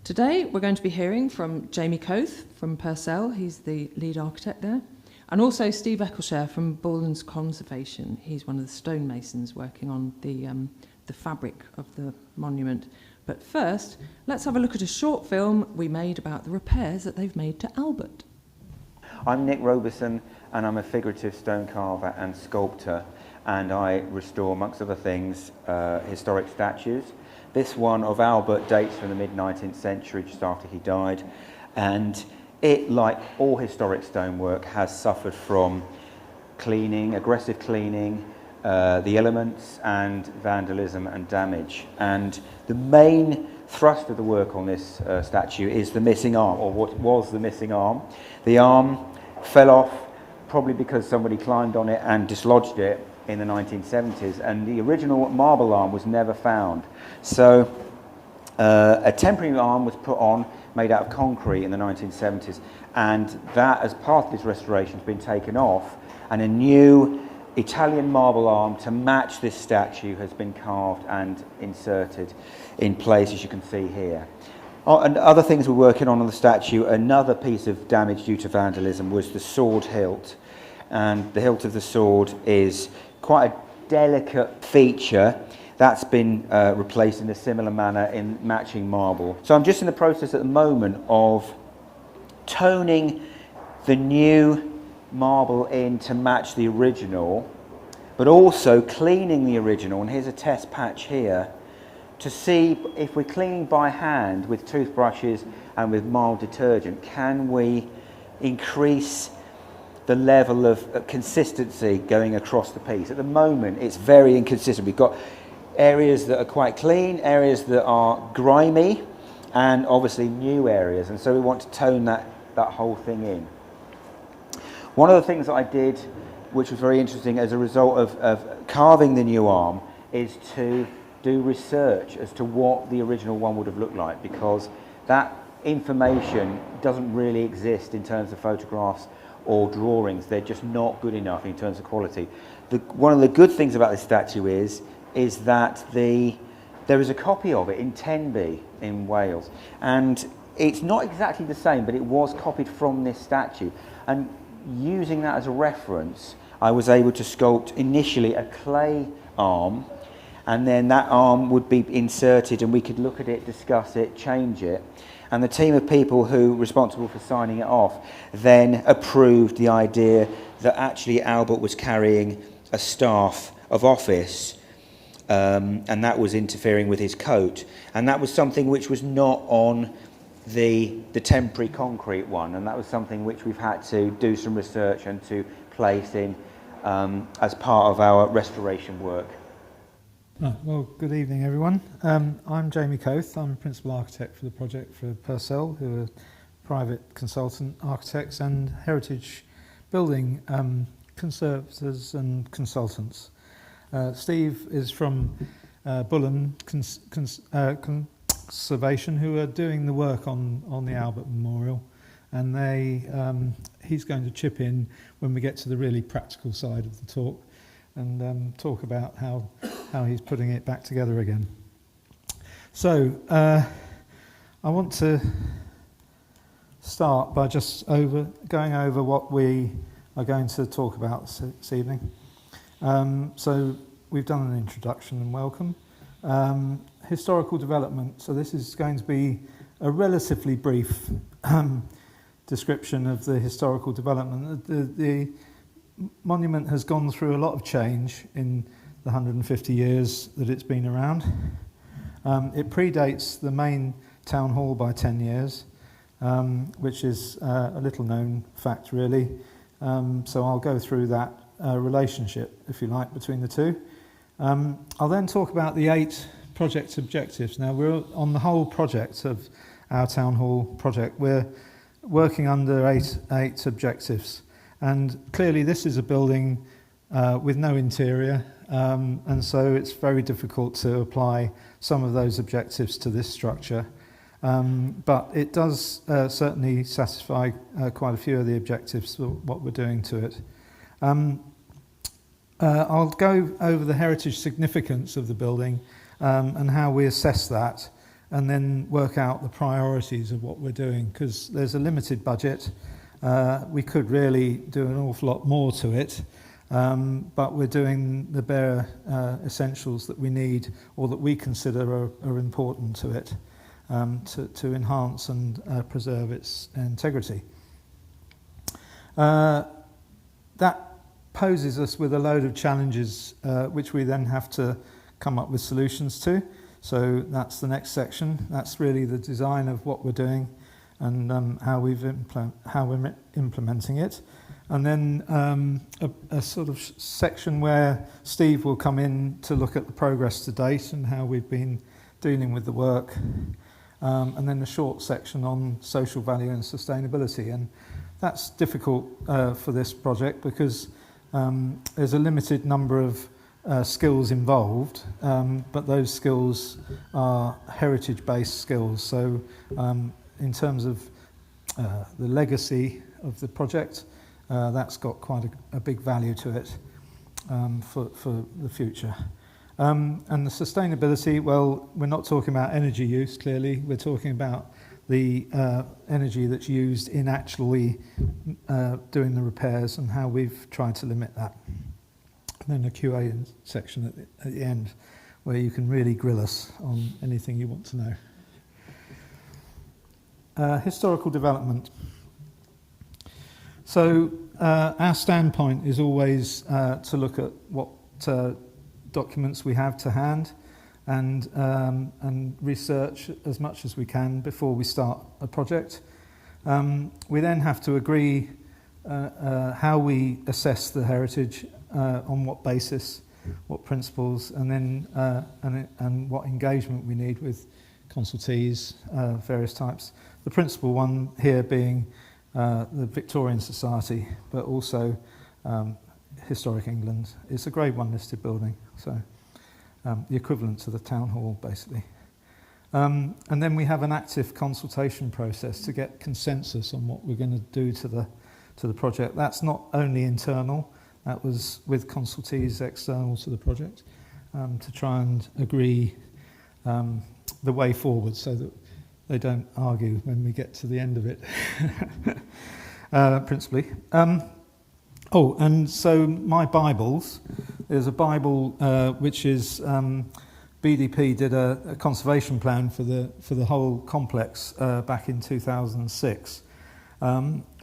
Today we're going to be hearing from Jamie Coath from Purcell, he's the lead architect there, and also Steve Eccleshare from Borland's Conservation. He's one of the stonemasons working on the fabric of the monument. But first, let's have a look at a short film we made about the repairs that they've made to Albert. I'm Nick Roberson, and I'm a figurative stone carver and sculptor, and I restore, amongst other things, historic statues. This one of Albert dates from the mid-19th century, just after he died, and it, like all historic stonework, has suffered from cleaning, aggressive cleaning, the elements, and vandalism and damage. And the main thrust of the work on this statue is the missing arm, or what was the missing arm. The arm fell off, probably because somebody climbed on it and dislodged it in the 1970s, and the original marble arm was never found. So a temporary arm was put on, made out of concrete in the 1970s, and that, as part of this restoration, has been taken off, and a new Italian marble arm to match this statue has been carved and inserted in place, as you can see here. And other things we're working on the statue, another piece of damage due to vandalism was the sword hilt. And the hilt of the sword is quite a delicate feature. That's been replaced in a similar manner in matching marble. So I'm just in the process at the moment of toning the new marble in to match the original, but also cleaning the original. And here's a test patch here to see if we're cleaning by hand with toothbrushes and with mild detergent, can we increase the level of consistency going across the piece. At the moment, it's very inconsistent. We've got areas that are quite clean, areas that are grimy, and obviously new areas. And so we want to tone that whole thing in. One of the things that I did, which was very interesting as a result of carving the new arm, is to do research as to what the original one would have looked like, because that information doesn't really exist in terms of photographs or drawings. They're just not good enough in terms of quality. One of the good things about this statue is that there is a copy of it in Tenby in Wales, and it's not exactly the same, but it was copied from this statue. And using that as a reference, I was able to sculpt initially a clay arm, and then that arm would be inserted and we could look at it, discuss it, change it. And the team of people who were responsible for signing it off then approved the idea that actually Albert was carrying a staff of office, and that was interfering with his coat. And that was something which was not on the temporary concrete one, and that was something which we've had to do some research and to place in as part of our restoration work. Well, good evening, everyone. I'm Jamie Coath. I'm principal architect for the project for Purcell, who are private consultant architects and heritage building conservators and consultants. Steve is from Bullen Conservation, who are doing the work on the Albert Memorial, and he's going to chip in when we get to the really practical side of the talk, and talk about how he's putting it back together again. So I want to start by just going over what we are going to talk about this evening. So we've done an introduction and welcome. Historical development. So this is going to be a relatively brief description of the historical development. The monument has gone through a lot of change in the 150 years that it's been around. It predates the main town hall by 10 years, which is a little known fact really. So I'll go through that relationship, if you like, between the two. I'll then talk about the 8 project objectives. Now we're on the whole project of our town hall project. We're working under eight objectives. And clearly this is a building with no interior, and so it's very difficult to apply some of those objectives to this structure. But it does certainly satisfy quite a few of the objectives for what we're doing to it. I'll go over the heritage significance of the building and how we assess that, and then work out the priorities of what we're doing, because there's a limited budget. We could really do an awful lot more to it, but we're doing the bare essentials that we need or that we consider are important to it, to enhance and preserve its integrity. That poses us with a load of challenges which we then have to come up with solutions to. So that's the next section. That's really the design of what we're doing and how we're implementing it. And then a sort of section where Steve will come in to look at the progress to date and how we've been dealing with the work. And then a short section on social value and sustainability. And that's difficult for this project because there's a limited number of skills involved, but those skills are heritage-based skills. So in terms of the legacy of the project, that's got quite a big value to it for the future. And the sustainability, well, we're not talking about energy use, clearly. We're talking about the energy that's used in actually doing the repairs and how we've tried to limit that. And then a QA section at the end where you can really grill us on anything you want to know. Historical development. So our standpoint is always to look at what documents we have to hand and research as much as we can before we start a project. We then have to agree how we assess the heritage, on what basis, what principles, and then and what engagement we need with consultees, various types. The principal one here being the Victorian Society, but also Historic England. It's a Grade 1 listed building, so the equivalent to the town hall, basically. And then we have an active consultation process to get consensus on what we're going to do to the project. That's not only internal, that was with consultees external to the project, to try and agree the way forward so that they don't argue when we get to the end of it, principally. And so my Bibles, there's a Bible which is BDP did a conservation plan for the whole complex back in 2006,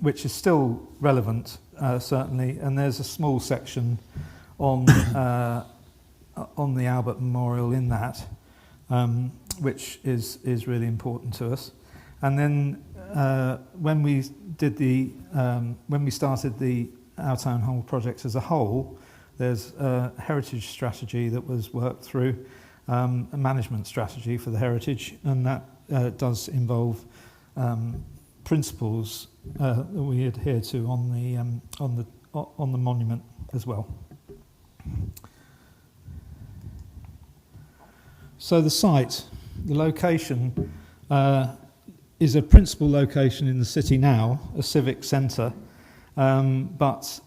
which is still relevant, certainly. And there's a small section on the Albert Memorial in that, which is really important to us. And then when we started the Our Town Hall project as a whole, there's a heritage strategy that was worked through, a management strategy for the heritage, and that does involve principles that we adhere to on the monument as well. So the site, the location, is a principal location in the city now, a civic centre. But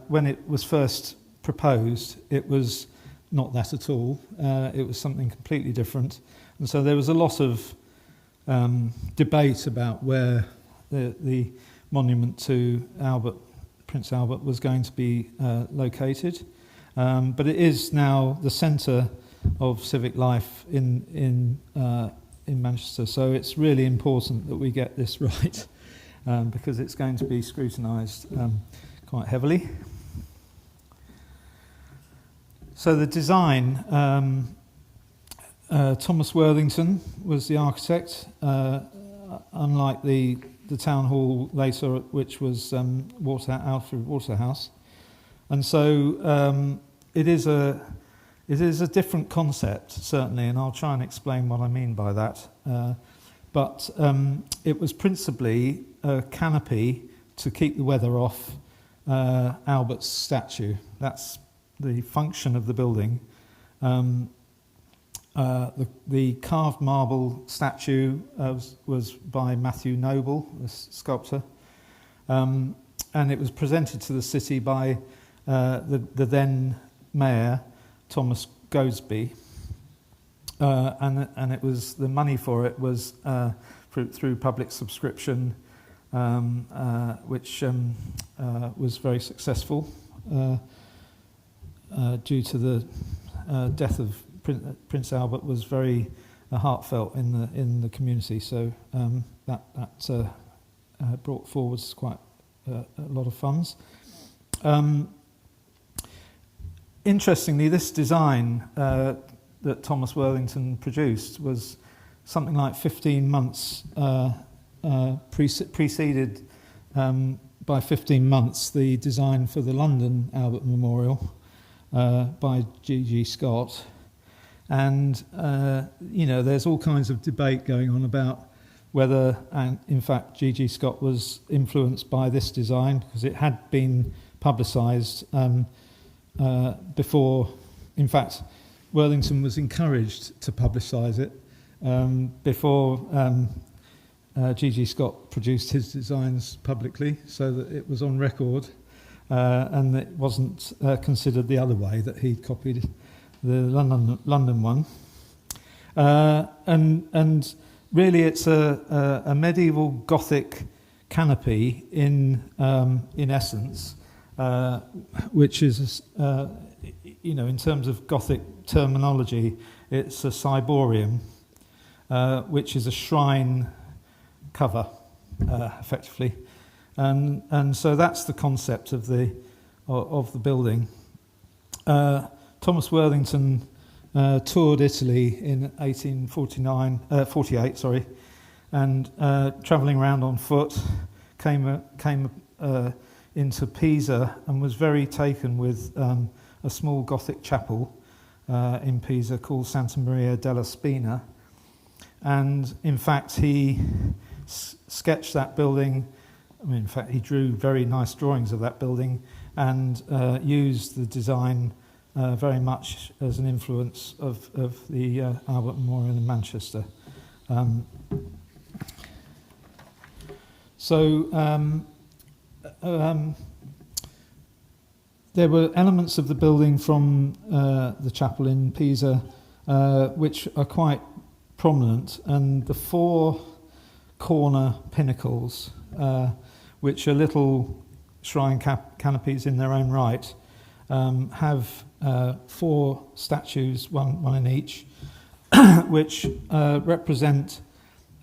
when it was first proposed, it was not that at all. It was something completely different. And so there was a lot of debate about where the monument to Prince Albert was going to be located. But it is now the centre of civic life in Manchester. So it's really important that we get this right. Because it's going to be scrutinised quite heavily. So the design, Thomas Worthington was the architect, unlike the town hall later, which was Alfred Waterhouse. And so it is a different concept, certainly, and I'll try and explain what I mean by that. But it was principally a canopy to keep the weather off Albert's statue. That's the function of the building. The carved marble statue was by Matthew Noble, the sculptor, and it was presented to the city by the then mayor, Thomas Goadsby. and it was the money for it was through public subscription, which was very successful due to the death of Prince Albert. Was very heartfelt in the community. So that brought forwards quite a lot of funds. Interestingly, this design that Thomas Worthington produced was something like 15 months preceded by 15 months the design for the London Albert Memorial by G.G. Scott. And, there's all kinds of debate going on about whether, and in fact, G.G. Scott was influenced by this design, because it had been publicised before. In fact, Worthington was encouraged to publicise it before G.G. Scott produced his designs publicly, so that it was on record, and it wasn't considered the other way, that he'd copied the London one. And really it's a medieval Gothic canopy in essence, which is, in terms of Gothic terminology, it's a ciborium, which is a shrine cover, effectively. And so that's the concept of the building. Thomas Worthington toured Italy in 1848, and travelling around on foot, came into Pisa and was very taken with a small Gothic chapel in Pisa called Santa Maria della Spina. And in fact, he sketched that building. In fact, he drew very nice drawings of that building and used the design very much as an influence of the Albert Memorial in Manchester. There were elements of the building from the chapel in Pisa which are quite prominent, and the four corner pinnacles, which are little shrine canopies in their own right, have four statues, one in each, which represent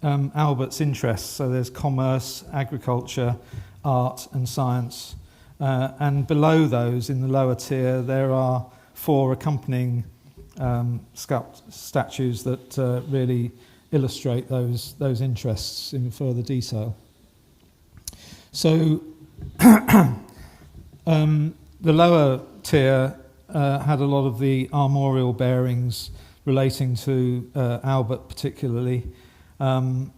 Albert's interests. So there's commerce, agriculture, art and science. And below those, in the lower tier, there are four accompanying statues that really illustrate those interests in further detail. So the lower tier had a lot of the armorial bearings relating to Albert particularly, and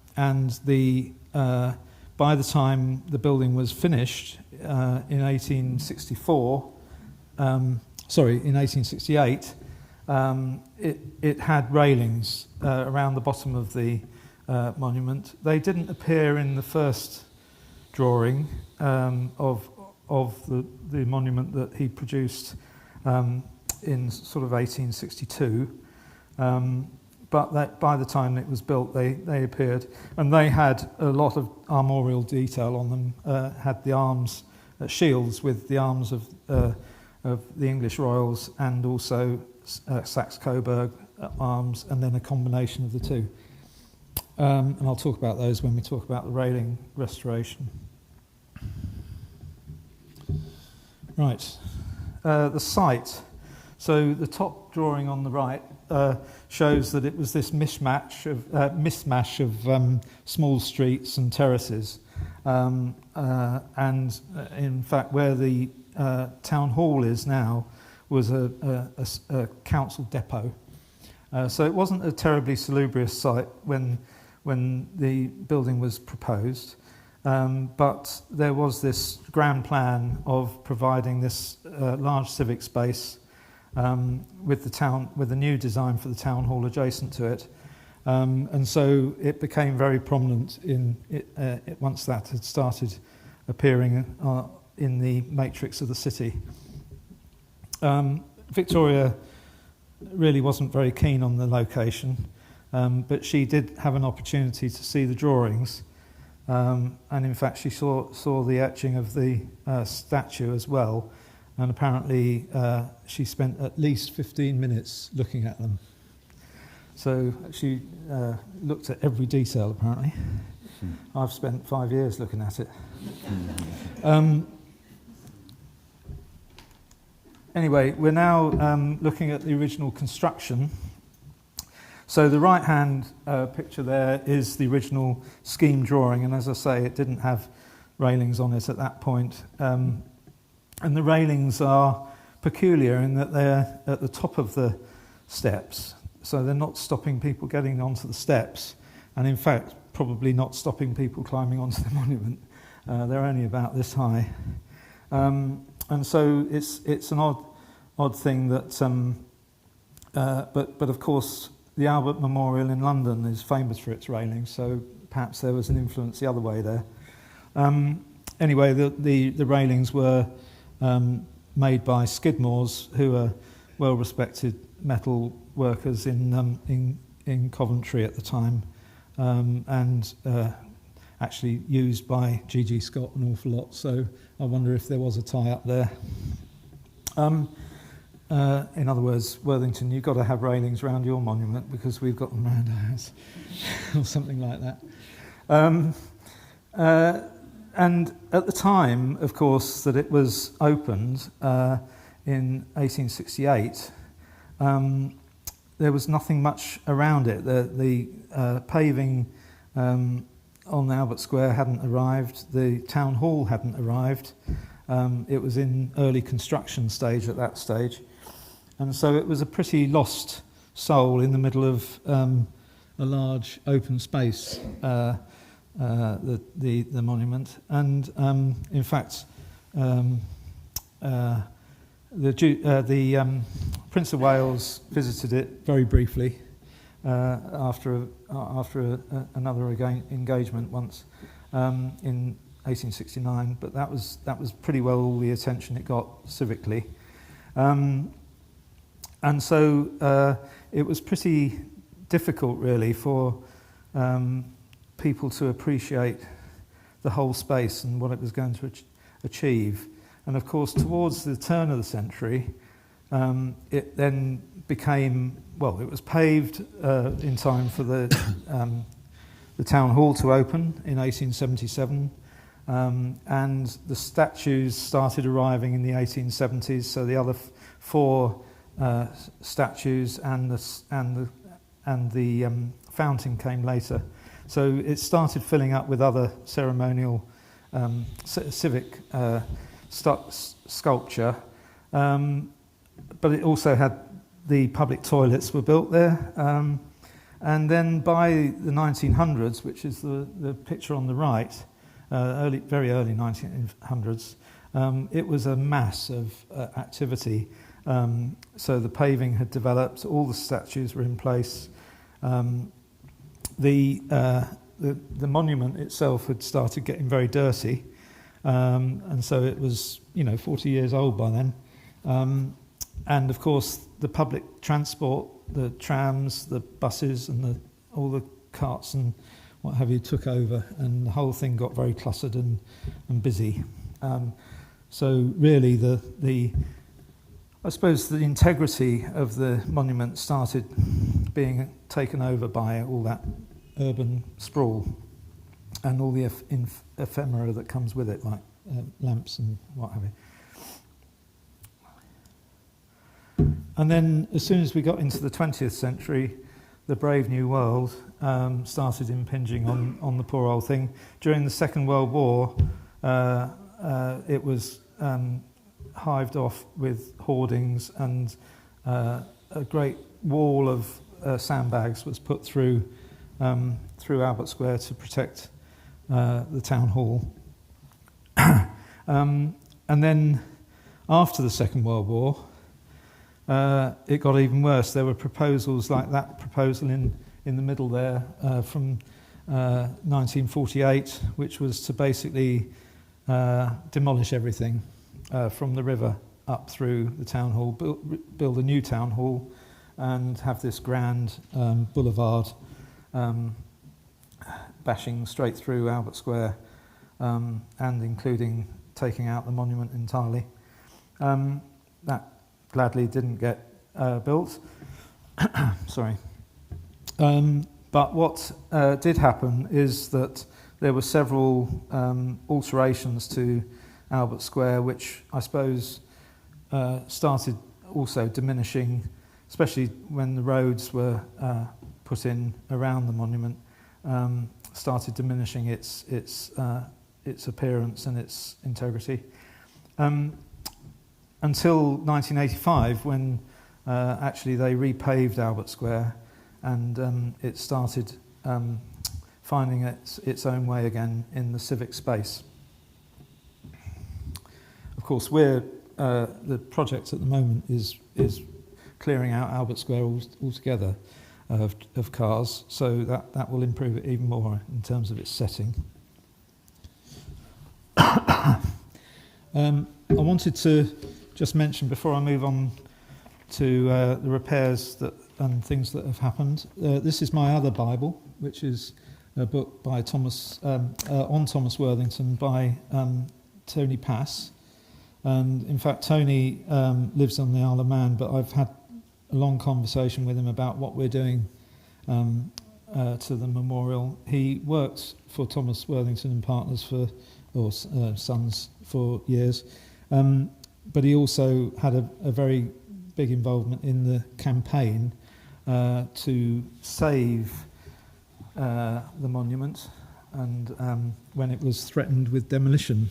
by the time the building was finished in 1868, it had railings around the bottom of the monument. They didn't appear in the first drawing of the monument that he produced in sort of 1862, but that by the time it was built, they appeared, and they had a lot of armorial detail on them. Had the arms, shields with the arms of the English royals, and also Saxe-Coburg arms, and then a combination of the two. And I'll talk about those when we talk about the railing restoration. Right, the site. So the top drawing on the right shows that it was this mismatch of small streets and terraces, and in fact, where the town hall is now was a council depot. So it wasn't a terribly salubrious site when the building was proposed. But there was this grand plan of providing this large civic space with the new design for the town hall adjacent to it, and so it became very prominent once that had started appearing in the matrix of the city. Victoria really wasn't very keen on the location, but she did have an opportunity to see the drawings, and in fact she saw the etching of the statue as well, and apparently she spent at least 15 minutes looking at them. So she looked at every detail apparently. I've spent 5 years looking at it. Anyway, we're now looking at the original construction. So the right-hand picture there is the original scheme drawing, and as I say, it didn't have railings on it at that point. And the railings are peculiar in that they're at the top of the steps, so they're not stopping people getting onto the steps, and in fact, probably not stopping people climbing onto the monument. They're only about this high. And so it's an odd thing that, but of course the Albert Memorial in London is famous for its railings, so perhaps there was an influence the other way there. Anyway, the railings were made by Skidmore's, who are well-respected metal workers in Coventry at the time, and actually used by G.G. Scott an awful lot, so I wonder if there was a tie-up there. In other words, Worthington, you've got to have railings around your monument because we've got them around our house, or something like that. And at the time, of course, that it was opened in 1868, there was nothing much around it. The paving on Albert Square hadn't arrived, the town hall hadn't arrived, it was in early construction stage at that stage, and so it was a pretty lost soul in the middle of a large open space, the monument, and in fact the Prince of Wales visited it very briefly after another engagement once in 1869, but that was pretty well all the attention it got civically, and so it was pretty difficult really for people to appreciate the whole space and what it was going to achieve. And of course, towards the turn of the century, it then became, well, it was paved in time for the town hall to open in 1877, and the statues started arriving in the 1870s. So the other four statues and the fountain came later. So it started filling up with other ceremonial, civic sculpture, but it also had the public toilets were built there, and then by the 1900s, which is the picture on the right, very early 1900s, it was a mass of activity. So the paving had developed, all the statues were in place. The monument itself had started getting very dirty, and so it was 40 years old by then. And of course the public transport, the trams, the buses and all the carts and what have you took over, and the whole thing got very cluttered and busy. So really I suppose the integrity of the monument started being taken over by all that urban sprawl and all the ephemera that comes with it, like lamps and what have you. And then as soon as we got into the 20th century, the brave new world started impinging on the poor old thing. During the Second World War, it was hived off with hoardings, and a great wall of sandbags was put through Albert Square to protect the town hall. And then after the Second World War, it got even worse. There were proposals like that proposal in the middle there from 1948, which was to basically demolish everything from the river up through the town hall, build a new town hall, and have this grand boulevard bashing straight through Albert Square, and including taking out the monument entirely. That gladly didn't get built. Sorry. But what did happen is that there were several alterations to Albert Square, which I suppose started also diminishing, especially when the roads were put in around the monument, started diminishing its appearance and its integrity. Until 1985, when actually they repaved Albert Square, and it started finding its own way again in the civic space. Of course, the project at the moment is clearing out Albert Square altogether of cars, so that will improve it even more in terms of its setting. I wanted to just mention before I move on to the repairs and things that have happened. This is my other Bible, which is a book by on Thomas Worthington by Tony Pass. And in fact, Tony lives on the Isle of Man, but I've had a long conversation with him about what we're doing to the memorial. He worked for Thomas Worthington and Partners Sons for years, but he also had a very big involvement in the campaign to save the monument, and when it was threatened with demolition,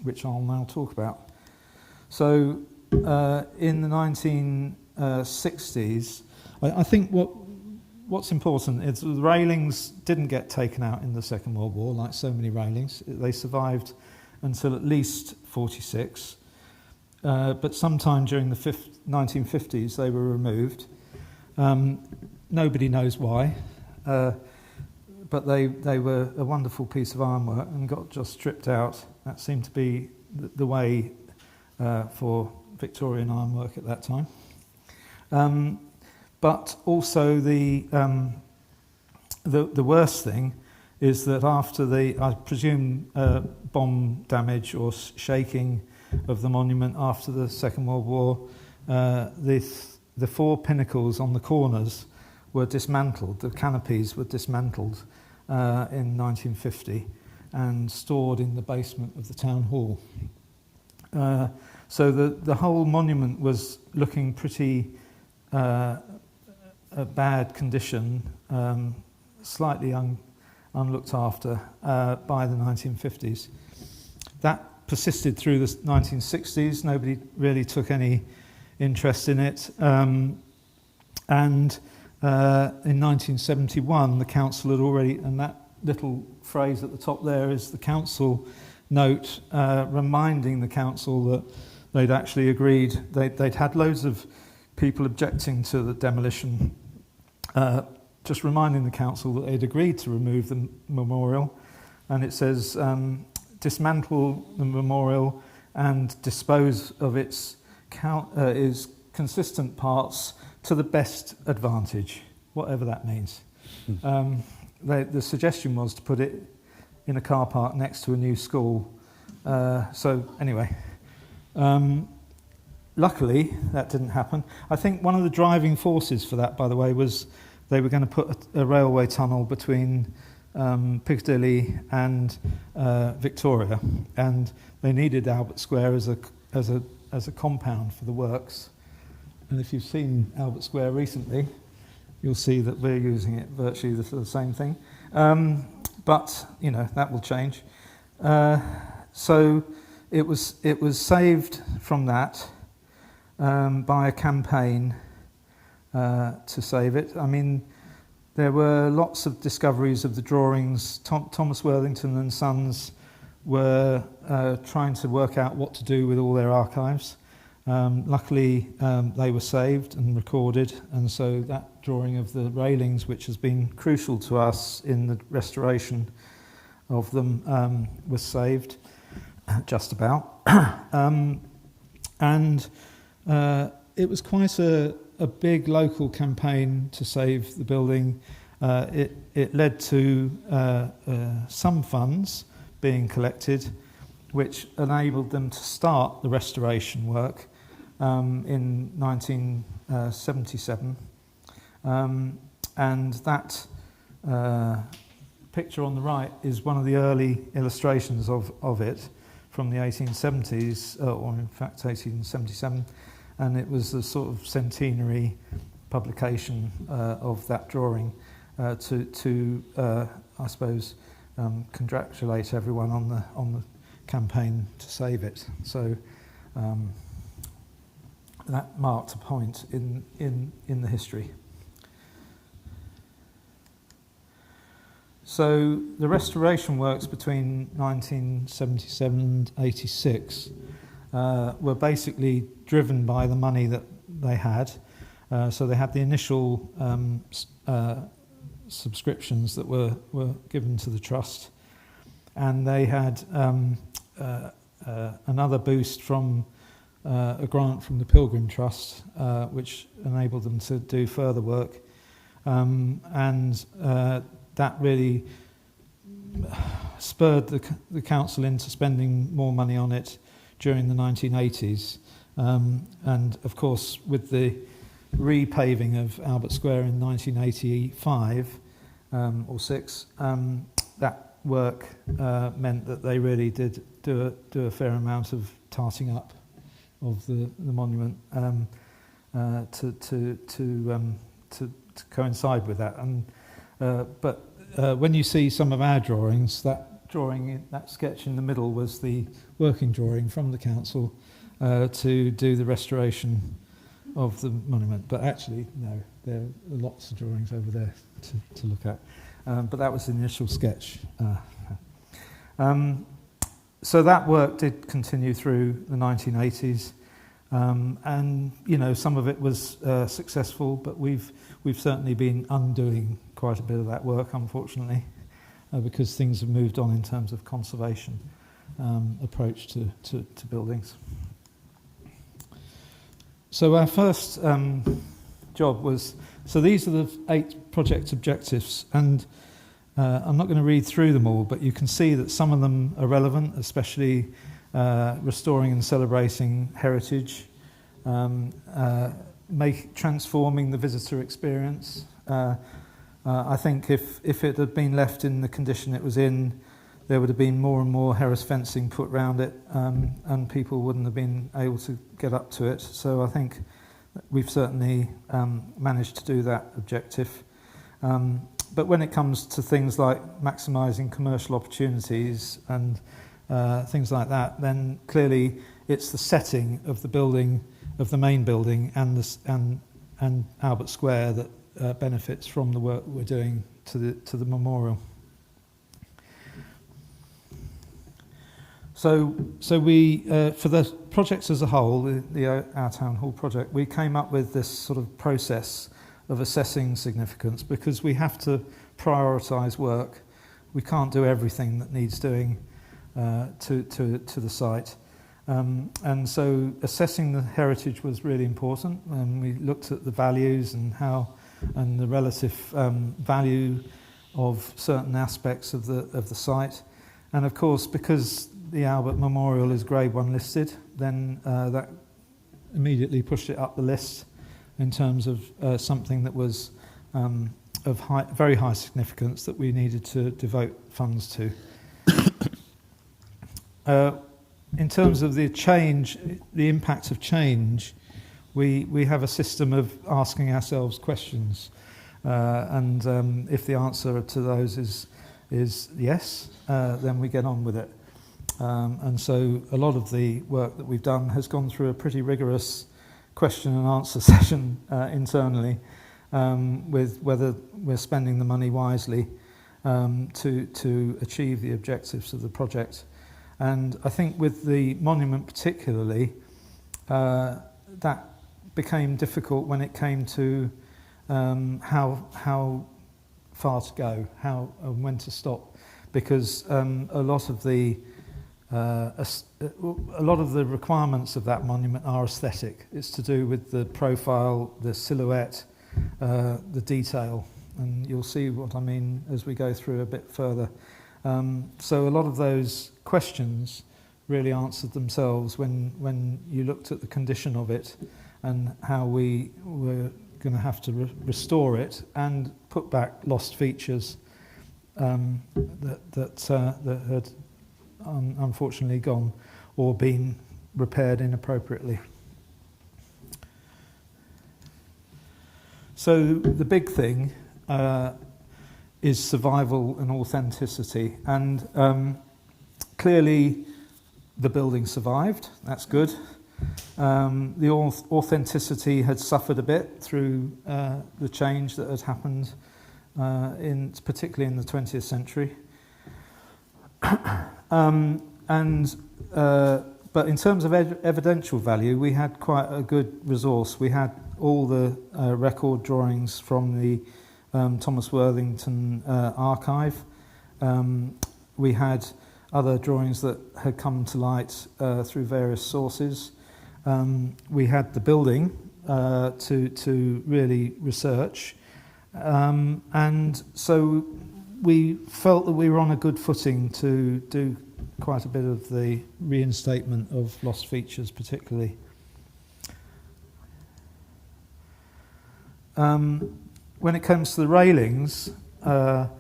which I'll now talk about. So in the 1960s, I think what's important is the railings didn't get taken out in the Second World War, like so many railings. They survived until at least 46, but sometime during the 1950s they were removed. Nobody knows why, but they were a wonderful piece of ironwork and got just stripped out. That seemed to be the way for Victorian ironwork at that time. But also the worst thing is that after I presume, bomb damage or shaking of the monument after the Second World War, the four pinnacles on the corners were dismantled. The canopies were dismantled in 1950 and stored in the basement of the town hall. So the whole monument was looking pretty a bad condition, slightly unlooked after by the 1950s. That persisted through the 1960s. Nobody really took any interest in it. And in 1971, the council had already, and that little phrase at the top there is the council note reminding the council that they'd actually agreed, they'd had loads of people objecting to the demolition, just reminding the council that they'd agreed to remove the memorial. And it says, dismantle the memorial and dispose of its consistent parts to the best advantage, whatever that means. The suggestion was to put it in a car park next to a new school. So anyway, luckily that didn't happen. I think one of the driving forces for that, by the way, was they were going to put a railway tunnel between Piccadilly and Victoria, and they needed Albert Square as a compound for the works. And if you've seen Albert Square recently, you'll see that we're using it virtually the same thing. But you know, that will change. So it was saved from that by a campaign to save it. I mean, there were lots of discoveries of the drawings. Thomas Worthington and Sons were trying to work out what to do with all their archives. Luckily, they were saved and recorded, and so that drawing of the railings, which has been crucial to us in the restoration of them, was saved, just about. And it was quite a a big local campaign to save the building. It led to some funds being collected, which enabled them to start the restoration work in 1977. And that picture on the right is one of the early illustrations of it from the 1870s, or in fact 1877, and it was a sort of centenary publication of that drawing to I suppose, congratulate everyone on the campaign to save it. So that marked a point in the history. So the restoration works between 1977 and 86 were basically driven by the money that they had. So they had the initial subscriptions that were given to the trust, and they had another boost from a grant from the Pilgrim Trust, which enabled them to do further work, and that really spurred the council into spending more money on it during the 1980s. And of course, with the repaving of Albert Square in 1985 or 6, that work meant that they really did do a fair amount of tarting up of the monument to coincide with that. And but when you see some of our drawings, that sketch in the middle was the working drawing from the council to do the restoration of the monument. But actually, no, there are lots of drawings over there to look at. But that was the initial sketch. So that work did continue through the 1980s. And you know, some of it was successful, but we've certainly been undoing quite a bit of that work, unfortunately, because things have moved on in terms of conservation approach to buildings. So our first job was, so these are the 8 project objectives, and I'm not going to read through them all, but you can see that some of them are relevant, especially restoring and celebrating heritage, transforming the visitor experience. I think if it had been left in the condition it was in, there would have been more and more Heras fencing put round it, and people wouldn't have been able to get up to it. So I think we've certainly managed to do that objective. But when it comes to things like maximising commercial opportunities and things like that, then clearly it's the setting of the building, of the main building, and Albert Square that benefits from the work we're doing to the memorial. So we for the projects as a whole, our town hall project, we came up with this sort of process of assessing significance, because we have to prioritise work. We can't do everything that needs doing to the site. And so assessing the heritage was really important, and we looked at the values and the relative value of certain aspects of the site. And of course, because the Albert Memorial is Grade 1 listed, then that immediately pushed it up the list in terms of something that was of very high significance that we needed to devote funds to. In terms of the impact of change, we have a system of asking ourselves questions, and if the answer to those is yes, then we get on with it. And so a lot of the work that we've done has gone through a pretty rigorous question and answer session internally, with whether we're spending the money wisely to achieve the objectives of the project. And I think with the monument particularly, that became difficult when it came to how far to go, how and when to stop, because a lot of the a lot of the requirements of that monument are aesthetic. It's to do with the profile, the silhouette, the detail, and you'll see what I mean as we go through a bit further. So a lot of those questions really answered themselves when you looked at the condition of it and how we were going to have to restore it and put back lost features that had unfortunately gone or been repaired inappropriately. So the big thing is survival and authenticity, and clearly the building survived. That's good. The authenticity had suffered a bit through the change that had happened, particularly in the 20th century. But in terms of evidential value, we had quite a good resource. We had all the record drawings from the Thomas Worthington archive. We had other drawings that had come to light through various sources. We had the building to really research. And so we felt that we were on a good footing to do quite a bit of the reinstatement of lost features particularly. When it comes to the railings, that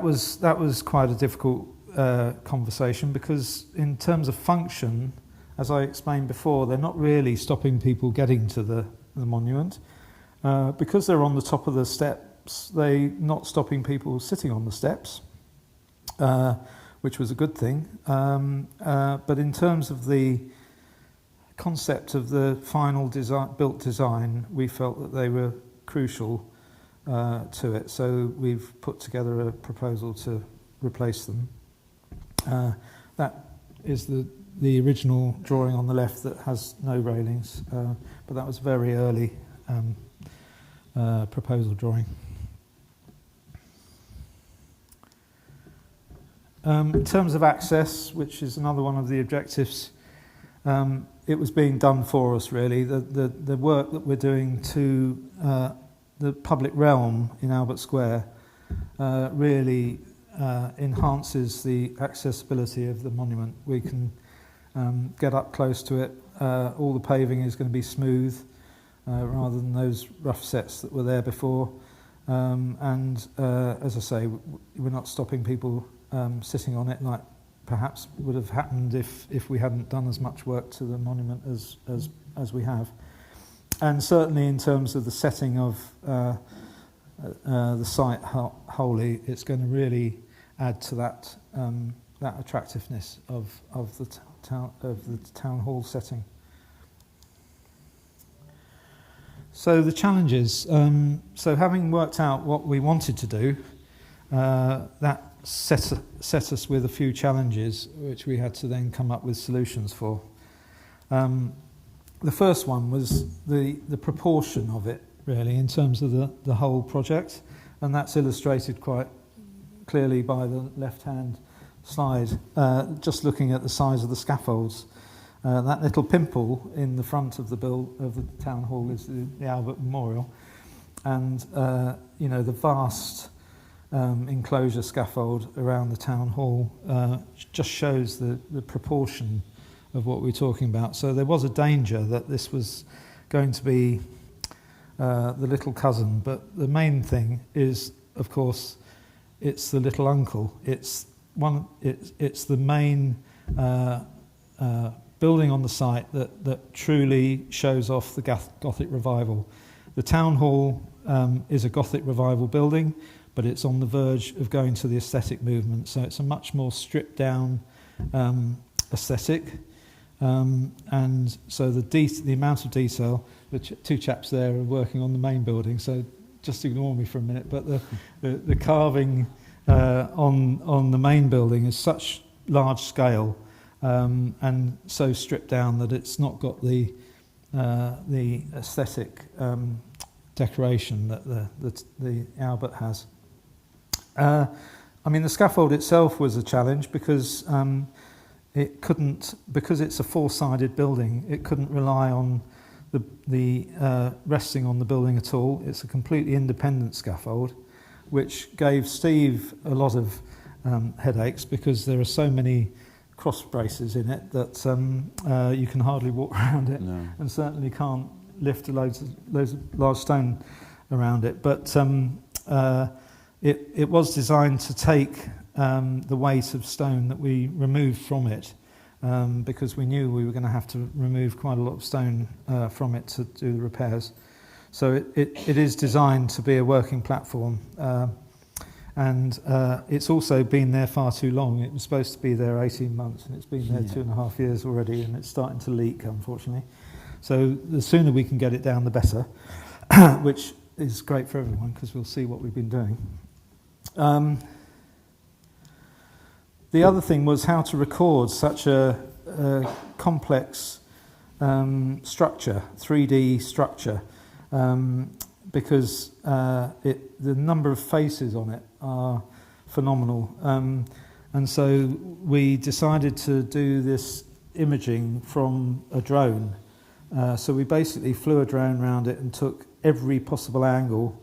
was quite a difficult conversation, because in terms of function, as I explained before, they're not really stopping people getting to the monument. Because they're on the top of the steps, they're not stopping people sitting on the steps, which was a good thing. But in terms of the concept of the final built design, we felt that they were crucial to it. So we've put together a proposal to replace them. That is the original drawing on the left that has no railings, but that was very early proposal drawing. In terms of access, which is another one of the objectives, it was being done for us really. The work that we're doing to the public realm in Albert Square really enhances the accessibility of the monument. We can get up close to it. All the paving is going to be smooth rather than those rough sets that were there before. And as I say, we're not stopping people sitting on it like perhaps would have happened if we hadn't done as much work to the monument as we have. And certainly in terms of the setting of the site wholly, it's going to really add to that attractiveness of the town hall setting. So the challenges. So having worked out what we wanted to do, that set us with a few challenges, which we had to then come up with solutions for. The first one was the proportion of it, really, in terms of the whole project, and that's illustrated quite clearly by the left-hand slide. Just looking at the size of the scaffolds, that little pimple in the front of the town hall is the Albert Memorial, and the vast enclosure scaffold around the town hall just shows the proportion of what we're talking about. So there was a danger that this was going to be the little cousin, but the main thing is, of course, it's the little uncle. It's the main building on the site that truly shows off the Gothic revival. The town hall is a Gothic revival building, but it's on the verge of going to the aesthetic movement. So it's a much more stripped down aesthetic. And so the amount of detail, the two chaps there are working on the main building, so just ignore me for a minute, but the carving on the main building is such large scale and so stripped down that it's not got the aesthetic decoration that the Albert has. I mean, the scaffold itself was a challenge because because it's a four-sided building, it couldn't rely on the resting on the building at all. It's a completely independent scaffold, which gave Steve a lot of headaches because there are so many cross braces in it that you can hardly walk around it, No. and certainly can't lift loads of large stone around it. But it was designed to take the weight of stone that we removed from it, because we knew we were going to have to remove quite a lot of stone from it to do the repairs. So it is designed to be a working platform, and it's also been there far too long. It was supposed to be there 18 months, and it's been there 2.5 years already, and it's starting to leak, unfortunately. So the sooner we can get it down, the better, which is great for everyone because we'll see what we've been doing. The other thing was how to record such a complex structure, 3D structure, because the number of faces on it are phenomenal. And so we decided to do this imaging from a drone. So we basically flew a drone around it and took every possible angle,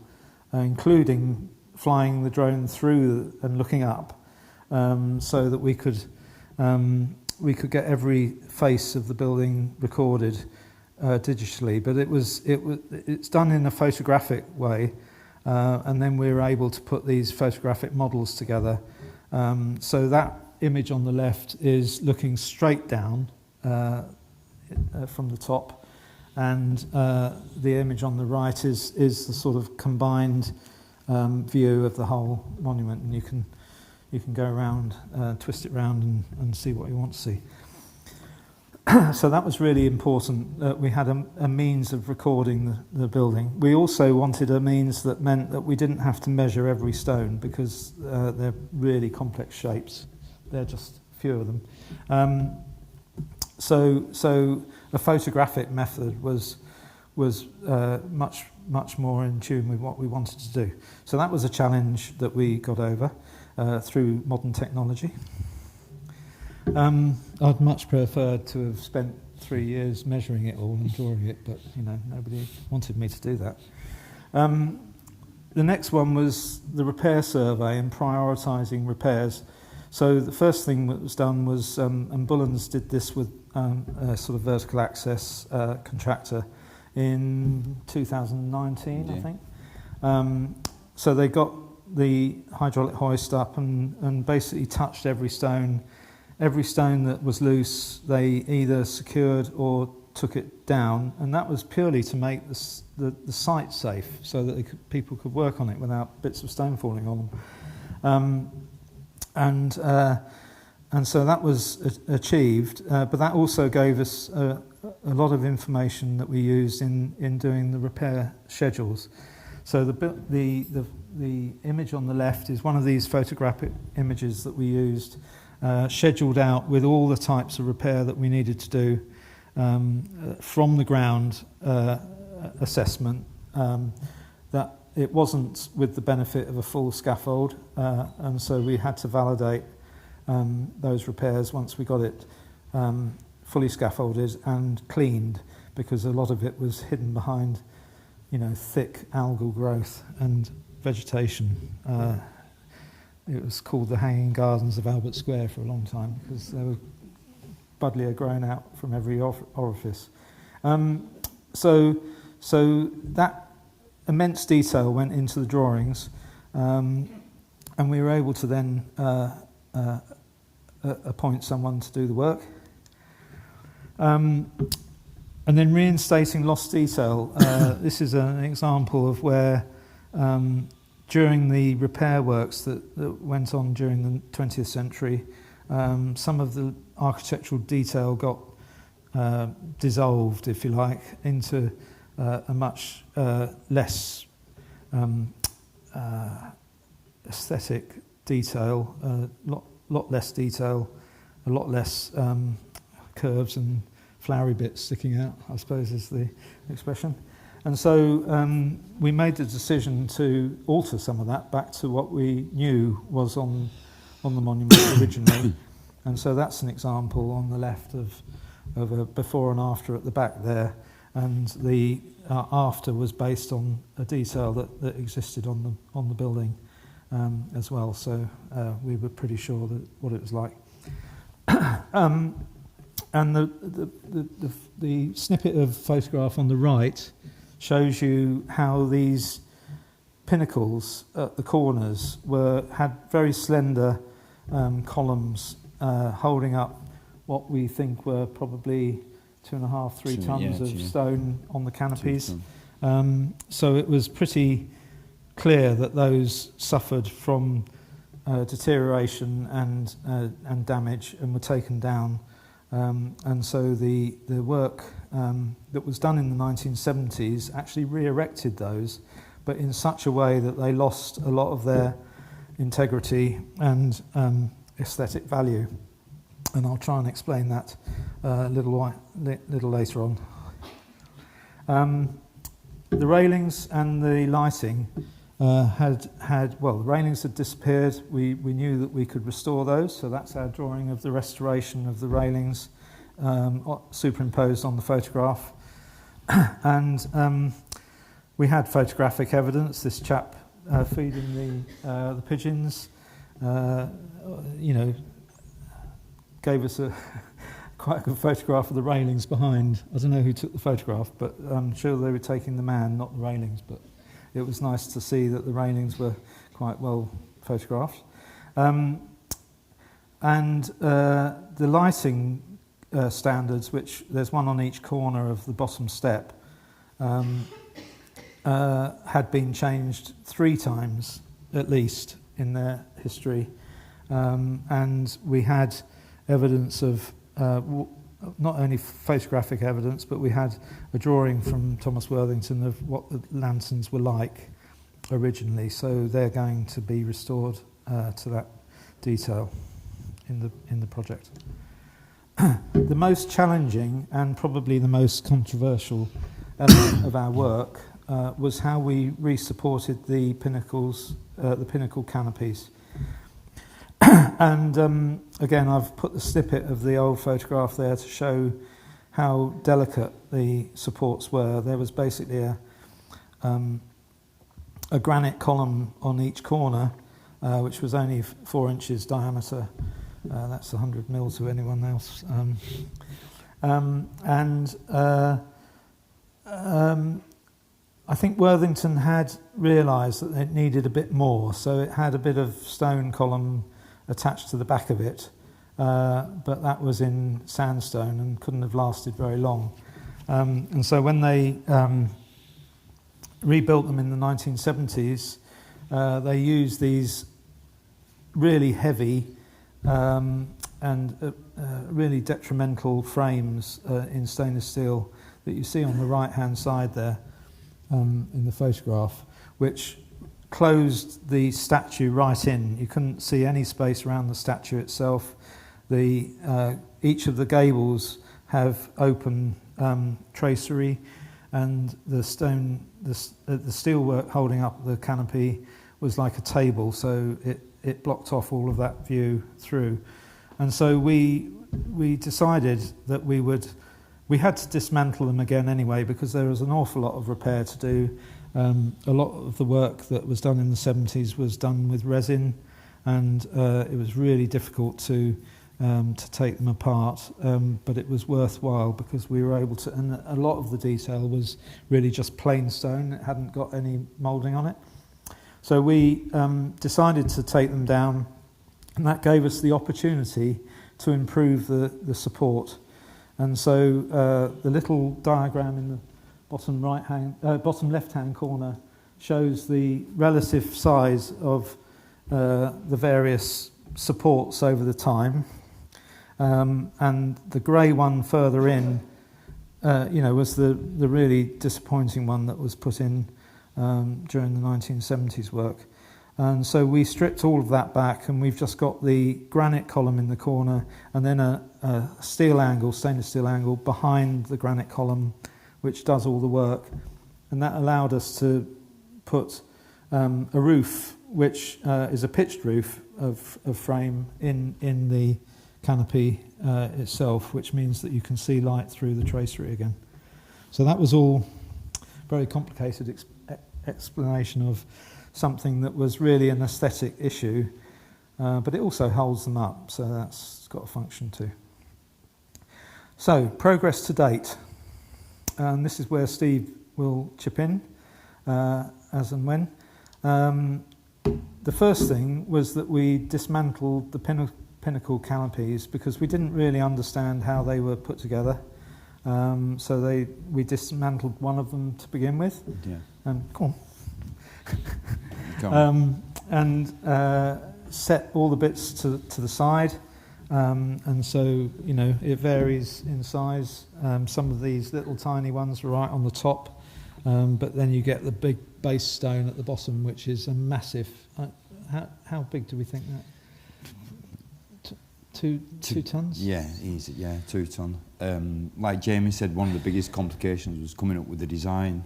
including flying the drone through and looking up, so that we could get every face of the building recorded digitally. But it's done in a photographic way, and then we were able to put these photographic models together. So that image on the left is looking straight down from the top, and the image on the right is the sort of combined view of the whole monument, and you can go around, twist it around and see what you want to see. So that was really important, that we had a means of recording the building. We also wanted a means that meant that we didn't have to measure every stone, because they're really complex shapes. They're just a few of them. So a photographic method was much more in tune with what we wanted to do. So that was a challenge that we got over through modern technology. I'd much preferred to have spent 3 years measuring it all and drawing it, but nobody wanted me to do that. The next one was the repair survey and prioritising repairs. So the first thing that was done was, and Bullens did this with a sort of vertical access contractor in 2019, I think. So they got the hydraulic hoist up and basically touched every stone. Every stone that was loose, they either secured or took it down, and that was purely to make the site safe, so that people could work on it without bits of stone falling on them. And so that was achieved, but that also gave us a lot of information that we used in doing the repair schedules. So the image on the left is one of these photographic images that we used, scheduled out with all the types of repair that we needed to do, from the ground assessment, that it wasn't with the benefit of a full scaffold, and so we had to validate those repairs once we got it fully scaffolded and cleaned, because a lot of it was hidden behind thick algal growth and vegetation. It was called the Hanging Gardens of Albert Square for a long time, because there were buddleia grown out from every orifice. So that immense detail went into the drawings, and we were able to then appoint someone to do the work. And then reinstating lost detail. This is an example of where during the repair works that went on during the 20th century, some of the architectural detail got dissolved, if you like, into a much less aesthetic detail, a lot less detail, a lot less curves and flowery bits sticking out, I suppose is the expression. And so we made the decision to alter some of that back to what we knew was on the monument originally. And so that's an example on the left of a before and after at the back there. And the after was based on a detail that existed on the building as well. So we were pretty sure that what it was like. And the snippet of photograph on the right shows you how these pinnacles at the corners had very slender columns holding up what we think were probably 2.5, 3 tons of stone on the canopies. So it was pretty clear that those suffered from deterioration and damage and were taken down. And so the work that was done in the 1970s actually re-erected those, but in such a way that they lost a lot of their integrity and aesthetic value. And I'll try and explain that a little later on. The railings and the lighting the railings had disappeared. We knew that we could restore those, so that's our drawing of the restoration of the railings superimposed on the photograph. And we had photographic evidence. This chap feeding the pigeons, gave us quite a good photograph of the railings behind. I don't know who took the photograph, but I'm sure they were taking the man, not the railings. But it was nice to see that the railings were quite well photographed. And the lighting standards, which there's one on each corner of the bottom step, had been changed 3 times at least in their history. And we had evidence of not only photographic evidence, but we had a drawing from Thomas Worthington of what the lanterns were like originally. So they're going to be restored to that detail in the project. The most challenging and probably the most controversial element of our work was how we re-supported the pinnacles, the pinnacle canopies. And again, I've put the snippet of the old photograph there to show how delicate the supports were. There was basically a granite column on each corner, which was only 4 inches diameter. That's 100 mil to anyone else. I think Worthington had realised that it needed a bit more, so it had a bit of stone column attached to the back of it, but that was in sandstone and couldn't have lasted very long. And so when they rebuilt them in the 1970s, they used these really heavy and really detrimental frames in stainless steel that you see on the right-hand side there in the photograph, which closed the statue right in. You couldn't see any space around the statue itself. Each of the gables have open tracery, and the steelwork holding up the canopy was like a table, so it blocked off all of that view through. And so we decided that we had to dismantle them again anyway, because there was an awful lot of repair to do. A lot of the work that was done in the 70s was done with resin, and it was really difficult to take them apart, but it was worthwhile because we were able to, and a lot of the detail was really just plain stone. It hadn't got any moulding on it. So we decided to take them down, and that gave us the opportunity to improve the support. And so the little diagram in the bottom left-hand corner shows the relative size of the various supports over the time, and the grey one further in, was the really disappointing one that was put in during the 1970s work. And so we stripped all of that back, and we've just got the granite column in the corner, and then a stainless steel angle behind the granite column, which does all the work. and that allowed us to put a roof, which is a pitched roof of frame in the canopy itself, which means that you can see light through the tracery again. So that was all very complicated explanation of something that was really an aesthetic issue, but it also holds them up, so that's got a function too. So, progress to date. And this is where Steve will chip in, as and when. The first thing was that we dismantled the pinnacle canopies because we didn't really understand how they were put together. So we dismantled one of them to begin with. Yeah. Go on. And set all the bits to the side. And so, you know, it varies in size. Some of these little tiny ones are right on the top, but then you get the big base stone at the bottom, which is a massive. How big do we think that? Two tons? Yeah, easy. Yeah, 2 ton. Like Jamie said, one of the biggest complications was coming up with the design.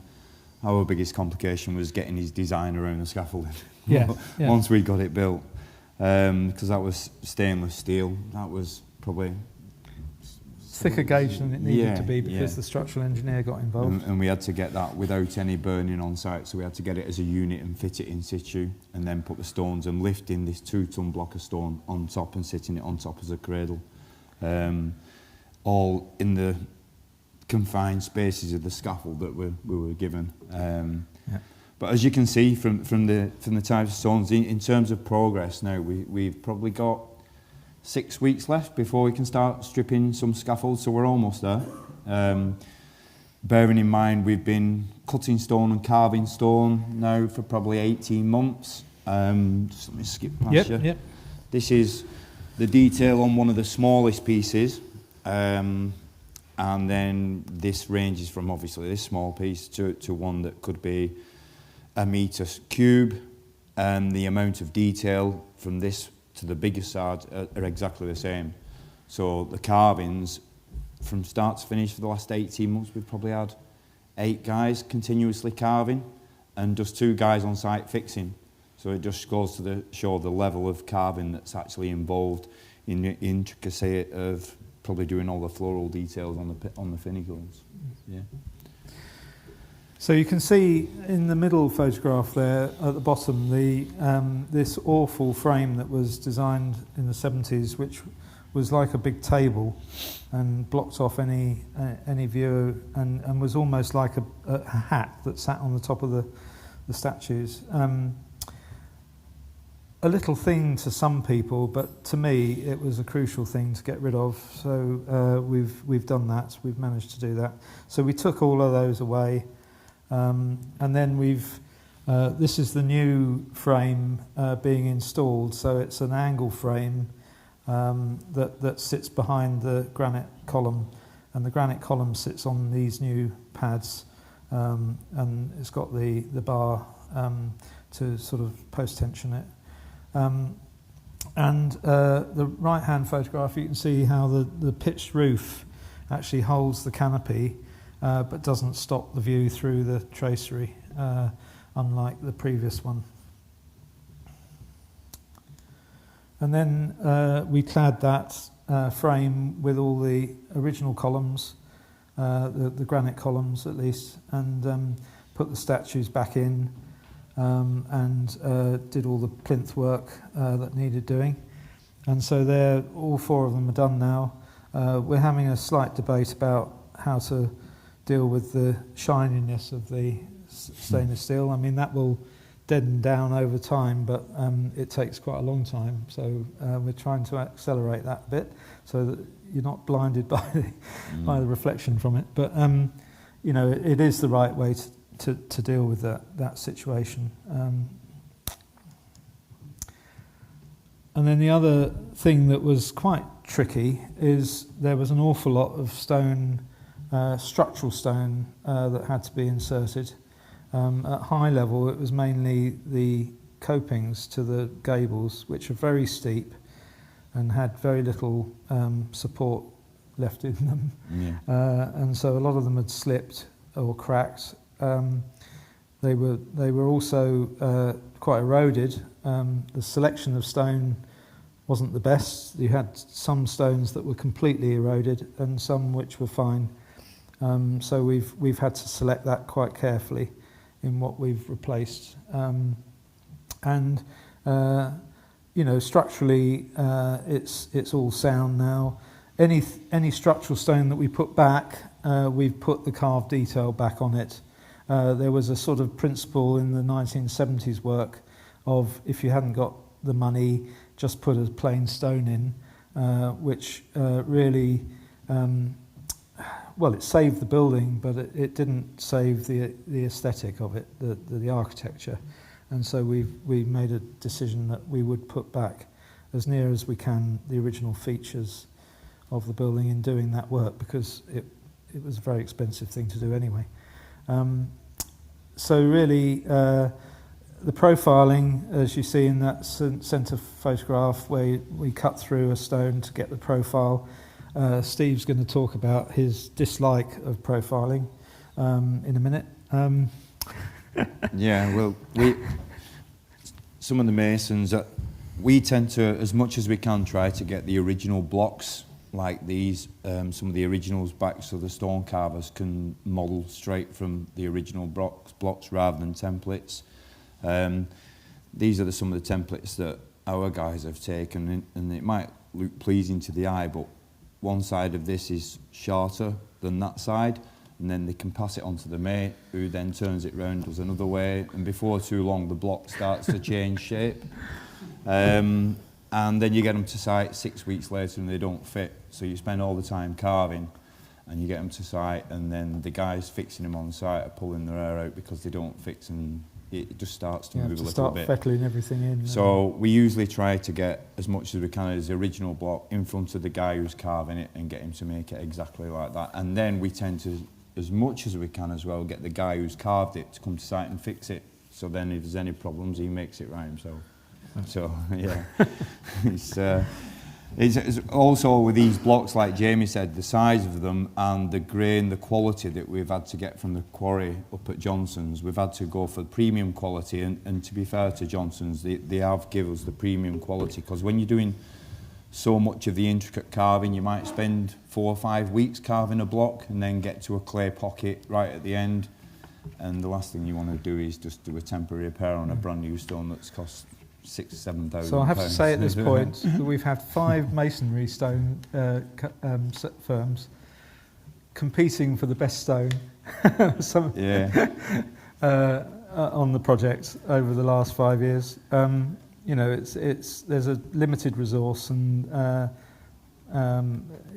Our biggest complication was getting his design around the scaffolding. Yeah. Once we got it built. Because that was stainless steel. That was probably thicker gauge than it needed to be because yeah. the structural engineer got involved. And we had to get that without any burning on site, so we had to get it as a unit and fit it in situ, and then put the stones and lifting this 2 ton block of stone on top and sitting it on top as a cradle, all in the confined spaces of the scaffold that we were given. But as you can see from the types of stones, in terms of progress now, we've probably got 6 weeks left before we can start stripping some scaffolds, so we're almost there. Bearing in mind we've been cutting stone and carving stone now for probably 18 months. Just let me skip past you. Yep. This is the detail on one of the smallest pieces, and then this ranges from obviously this small piece to one that could be a metre cube, and the amount of detail from this to the biggest side are exactly the same. So the carvings, from start to finish for the last 18 months, we've probably had 8 guys continuously carving and just 2 guys on site fixing. So it just goes to show the level of carving that's actually involved in the intricacy of probably doing all the floral details on the finicles. Yeah. So you can see in the middle photograph there at the bottom this awful frame that was designed in the 70s, which was like a big table and blocked off any view and was almost like a hat that sat on the top of the statues. A little thing to some people, but to me it was a crucial thing to get rid of. So we've done that. We've managed to do that. So we took all of those away. And then this is the new frame being installed, so it's an angle frame that sits behind the granite column, and the granite column sits on these new pads, and it's got the bar to sort of post-tension it. And the right-hand photograph, you can see how the pitched roof actually holds the canopy, but doesn't stop the view through the tracery, unlike the previous one. And then we clad that frame with all the original columns, the granite columns at least, and put the statues back in, and did all the plinth work that needed doing. And so all 4 of them are done now. We're having a slight debate about how to deal with the shininess of the stainless steel. I mean, that will deaden down over time, but it takes quite a long time. So we're trying to accelerate that a bit so that you're not blinded by the reflection from it. But you know, it is the right way to deal with that situation. And then the other thing that was quite tricky is there was an awful lot of stone. Structural stone that had to be inserted. At high level, it was mainly the copings to the gables, which are very steep and had very little support left in them. Yeah. And so a lot of them had slipped or cracked, They were also quite eroded. The selection of stone wasn't the best. You had some stones that were completely eroded and some which were fine. So we've had to select that quite carefully in what we've replaced. Structurally, it's all sound now. Any structural stone that we put back, we've put the carved detail back on it. There was a sort of principle in the 1970s work of, if you hadn't got the money, just put a plain stone in, which really, it saved the building, but it didn't save the aesthetic of it, the architecture. And so we made a decision that we would put back as near as we can the original features of the building in doing that work, because it was a very expensive thing to do anyway. So really, the profiling, as you see in that centre photograph, where we cut through a stone to get the profile, Steve's going to talk about his dislike of profiling in a minute. Yeah, well, some of the masons, we tend to, as much as we can, try to get the original blocks like these, some of the originals back, so the stone carvers can model straight from the original blocks rather than templates. These are some of the templates that our guys have taken, and it might look pleasing to the eye, but one side of this is shorter than that side, and then they can pass it on to the mate, who then turns it round, does another way, and before too long the block starts to change shape. And then you get them to site 6 weeks later and they don't fit, so you spend all the time carving and you get them to site, and then the guys fixing them on site are pulling their hair out because they don't fix, and it just starts to move a little start bit. fettling everything in. So we usually try to get as much as we can as the original block in front of the guy who's carving it and get him to make it exactly like that. And then we tend to, as much as we can as well, get the guy who's carved it to come to site and fix it. So then if there's any problems, he makes it right himself. So yeah, it's also with these blocks, like Jamie said, the size of them and the grain, the quality that we've had to get from the quarry up at Johnson's. We've had to go for premium quality, and to be fair to Johnson's, they have given us the premium quality, because when you're doing so much of the intricate carving, you might spend 4 or 5 weeks carving a block and then get to a clay pocket right at the end, and the last thing you want to do is just do a temporary repair on a brand new stone that's cost £6,000-7,000. So I have to say at this point that we've had 5 masonry stone firms competing for the best stone on the project over the last 5 years. There's a limited resource, and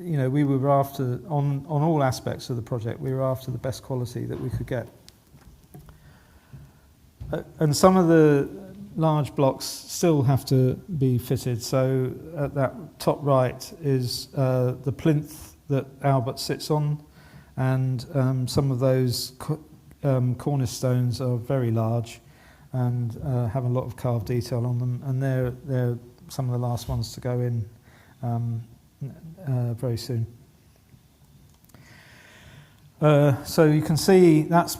we were after, on all aspects of the project, we were after the best quality that we could get. And some of the large blocks still have to be fitted. So at that top right is the plinth that Albert sits on, and some of those cornice stones are very large and have a lot of carved detail on them, and they're some of the last ones to go in very soon. So you can see that's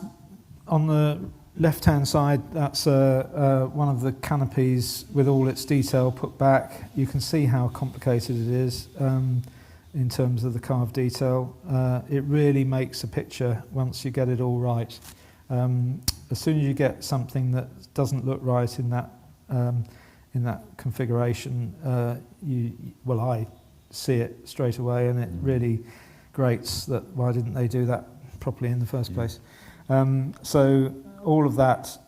on the left-hand side, that's one of the canopies with all its detail put back. You can see how complicated it is in terms of the carved detail. It really makes a picture once you get it all right. As soon as you get something that doesn't look right in that configuration, I see it straight away, and it really grates that why didn't they do that properly in the first place. So all of that,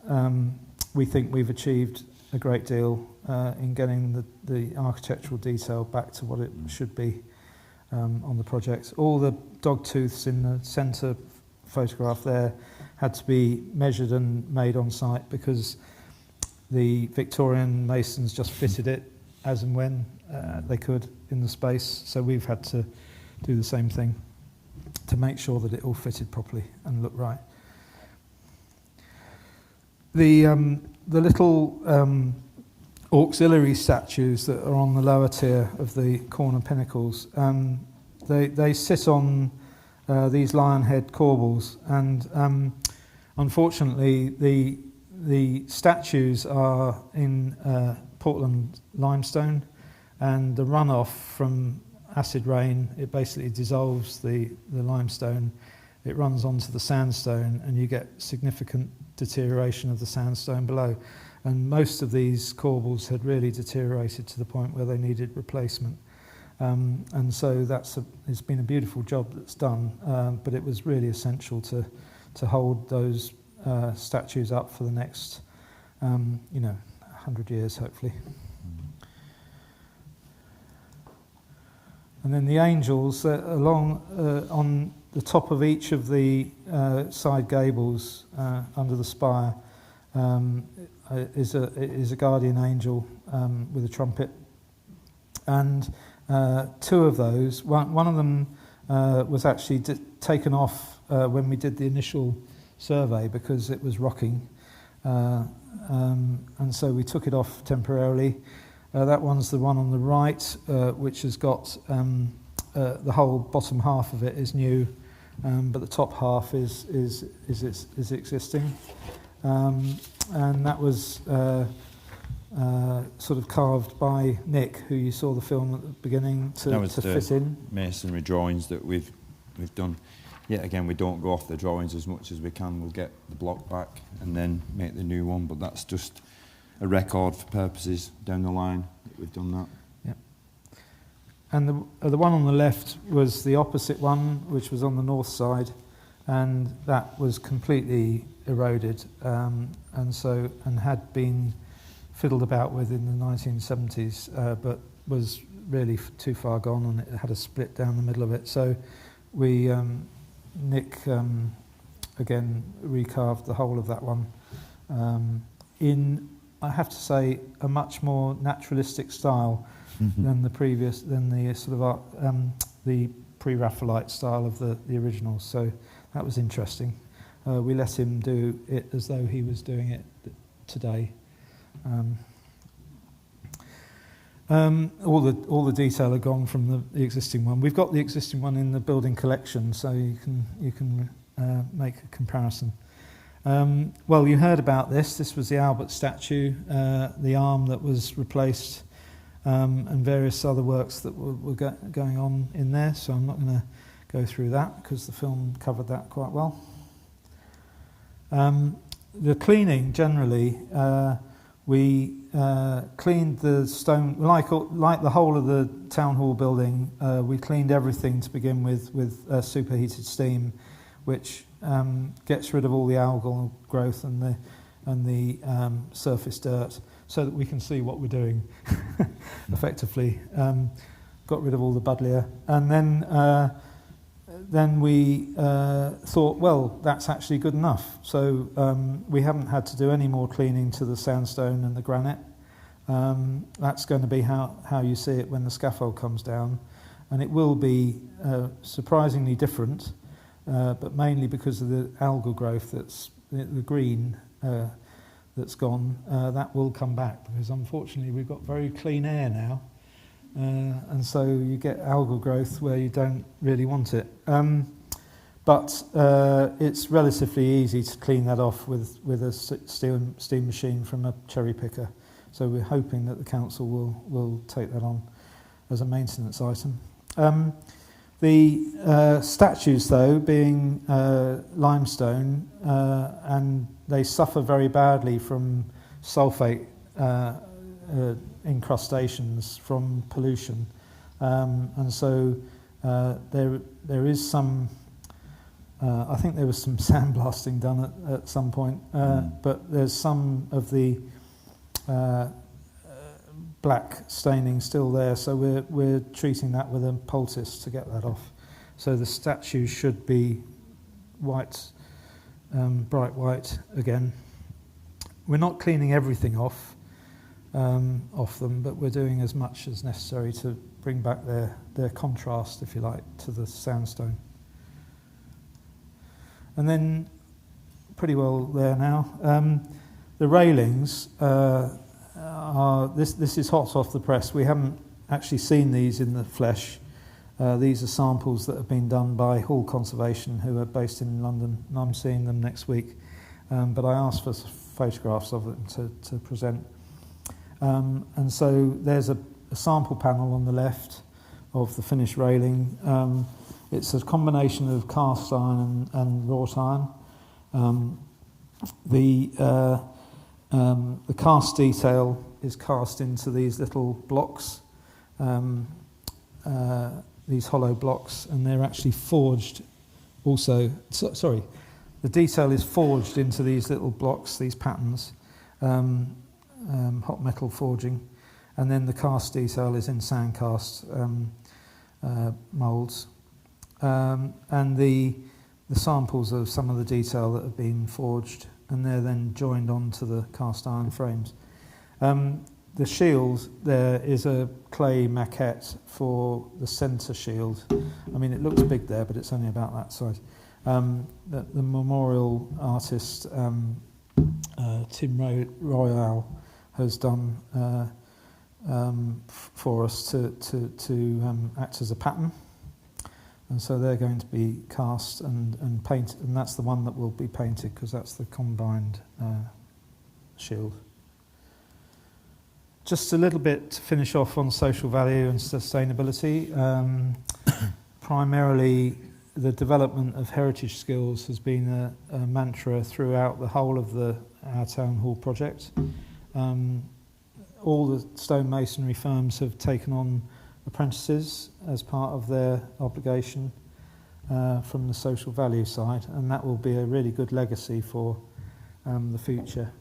we think we've achieved a great deal in getting the architectural detail back to what it should be on the project. All the dog tooths in the centre photograph there had to be measured and made on site, because the Victorian masons just fitted it as and when they could in the space. So we've had to do the same thing to make sure that it all fitted properly and looked right. The little auxiliary statues that are on the lower tier of the corner pinnacles, they sit on these lion head corbels, and Unfortunately, the statues are in Portland limestone, and the runoff from acid rain, it basically dissolves the limestone, it runs onto the sandstone, and you get significant deterioration of the sandstone below. And most of these corbels had really deteriorated to the point where they needed replacement. And so it's been a beautiful job that's done, but it was really essential to hold those statues up for the next, 100 years, hopefully. And then the angels, along on the top of each of the side gables under the spire, is a guardian angel with a trumpet. And two of those, one of them was actually taken off when we did the initial survey because it was rocking. And so we took it off temporarily. That one's the one on the right, which has got the whole bottom half of it is new, but the top half is existing. And that was sort of carved by Nick, who you saw the film at the beginning, to fit in. Masonry drawings that we've done. Yet again, we don't go off the drawings as much as we can. We'll get the block back and then make the new one, but that's just a record for purposes down the line that we've done that. Yep. And the one on the left was the opposite one, which was on the north side, and that was completely eroded, and had been fiddled about with in the 1970s, but was really too far gone, and it had a split down the middle of it. So we, Nick, again recarved the whole of that one in, I have to say, a much more naturalistic style than the sort of the pre-Raphaelite style of the original. So that was interesting. We let him do it as though he was doing it today. All the detail are gone from the existing one. We've got the existing one in the building collection, so you can make a comparison. Well, you heard about this. This was the Albert statue, the arm that was replaced, and various other works that were going on in there. So I'm not going to go through that because the film covered that quite well. The cleaning generally, we cleaned the stone like the whole of the town hall building. We cleaned everything to begin with superheated steam, which gets rid of all the algal growth and the surface dirt, so that we can see what we're doing effectively. Got rid of all the buddleia, and then we thought, well, that's actually good enough. So we haven't had to do any more cleaning to the sandstone and the granite. That's going to be how you see it when the scaffold comes down, and it will be surprisingly different, but mainly because of the algal growth that's the green that's gone. That will come back because unfortunately we've got very clean air now. And so you get algal growth where you don't really want it. But it's relatively easy to clean that off with a steam machine from a cherry picker. So we're hoping that the council will take that on as a maintenance item. The statues, though, being limestone, and they suffer very badly from sulfate incrustations from pollution, and so there is some. I think there was some sandblasting done at some point, but there's some of the black staining still there. So we're treating that with a poultice to get that off. So the statues should be white, bright white again. We're not cleaning everything off them, but we're doing as much as necessary to bring back their contrast, if you like, to the sandstone. And then, pretty well there now, the railings are, this is hot off the press. We haven't actually seen these in the flesh. These are samples that have been done by Hall Conservation, who are based in London, and I'm seeing them next week. but I asked for photographs of it to present. And so there's a sample panel on the left of the finished railing. It's a combination of cast iron and wrought iron. The cast detail is cast into these little blocks, these hollow blocks, and they're actually forged also. The detail is forged into these little blocks, these patterns, hot metal forging, and then the cast detail is in sand cast moulds. And the samples of some of the detail that have been forged, and they're then joined onto the cast iron frames. The shield there is a clay maquette for the centre shield. I mean, it looks big there, but it's only about that size. The memorial artist Tim Royale has done for us to act as a pattern. And so they're going to be cast and painted, and that's the one that will be painted because that's the combined shield. Just a little bit to finish off on social value and sustainability. Primarily, the development of heritage skills has been a mantra throughout the whole of our town hall project. All the stonemasonry firms have taken on apprentices as part of their obligation from the social value side, and that will be a really good legacy for the future.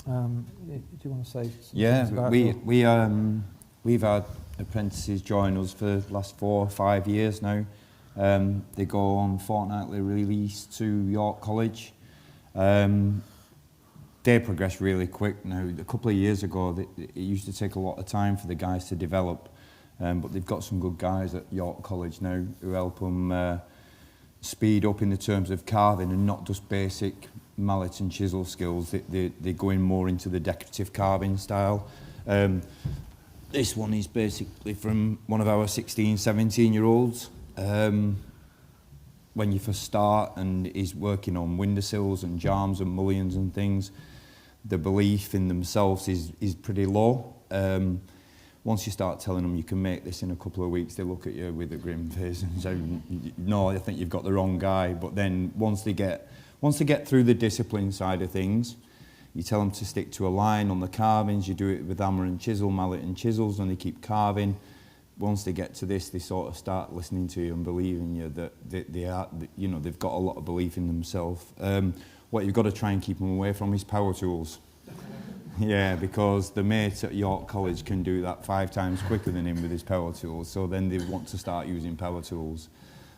Do you want to say something about that? We've had apprentices join us for the last 4 or 5 years now. They go on fortnightly release to York College. They progress really quick now. A couple of years ago, it used to take a lot of time for the guys to develop, but they've got some good guys at York College now who help them speed up in the terms of carving and not just basic mallet and chisel skills. They go in more into the decorative carving style. This one is basically from one of our 16, 17-year-olds. When you first start and he's working on windowsills and jambs and mullions and things, the belief in themselves is pretty low. Once you start telling them you can make this in a couple of weeks, they look at you with a grim face and say, no, I think you've got the wrong guy. But then once they get through the discipline side of things, you tell them to stick to a line on the carvings, you do it with hammer and chisel, mallet and chisels, and they keep carving. Once they get to this, they sort of start listening to you and believing you that they've got a lot of belief in themselves. What you've got to try and keep them away from is power tools. Yeah, because the mate at York College can do that 5 times quicker than him with his power tools, so then they want to start using power tools.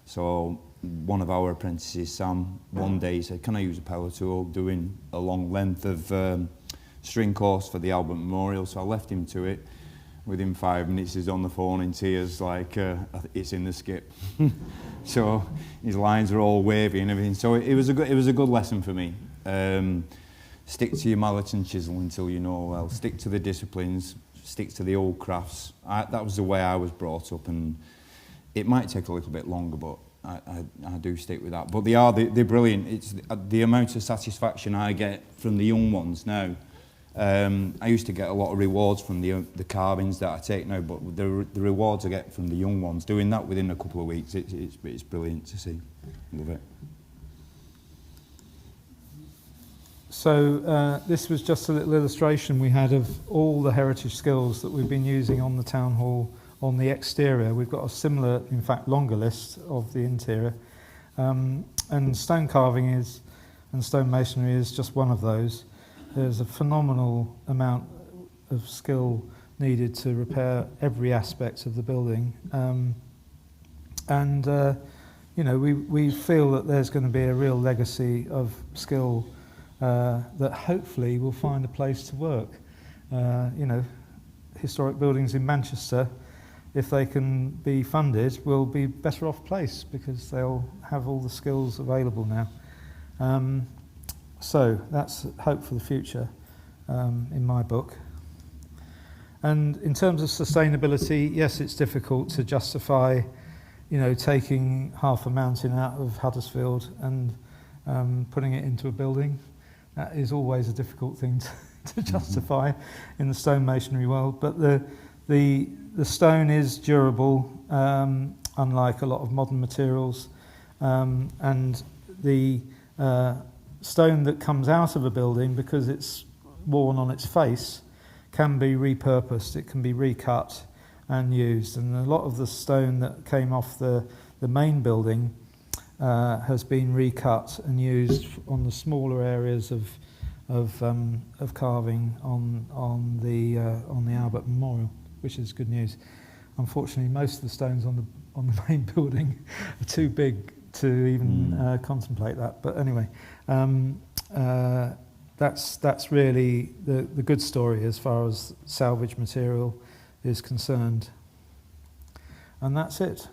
So one of our apprentices, Sam, one day he said, can I use a power tool, doing a long length of string course for the Albert Memorial, so I left him to it. Within 5 minutes he's on the phone in tears like it's in the skip. So his lines are all wavy and everything, so it was a good lesson for me. Stick to your mallet and chisel until you know well. Stick to the disciplines, stick to the old crafts. That was the way I was brought up, and it might take a little bit longer, but I do stick with that. But they're brilliant. It's the amount of satisfaction I get from the young ones now. I used to get a lot of rewards from the carvings that I take now, but the rewards I get from the young ones, doing that within a couple of weeks, it's brilliant to see. Love it. So this was just a little illustration we had of all the heritage skills that we've been using on the town hall on the exterior. We've got a similar, in fact, longer list of the interior. And stone carving and stone masonry is just one of those. There's a phenomenal amount of skill needed to repair every aspect of the building. We feel that there's going to be a real legacy of skill that hopefully will find a place to work. Historic buildings in Manchester, if they can be funded, will be better off placed because they'll have all the skills available now. So that's hope for the future in my book. And in terms of sustainability, yes, it's difficult to justify, taking half a mountain out of Huddersfield and putting it into a building. That is always a difficult thing to justify in the stonemasonry world. But the stone is durable, unlike a lot of modern materials, and the stone that comes out of a building, because it's worn on its face, can be repurposed. It can be recut and used. And a lot of the stone that came off the main building has been recut and used on the smaller areas of carving on the Albert Memorial, which is good news. Unfortunately, most of the stones on the main building are too big to even contemplate that. But anyway, that's really the good story as far as salvage material is concerned. And that's it.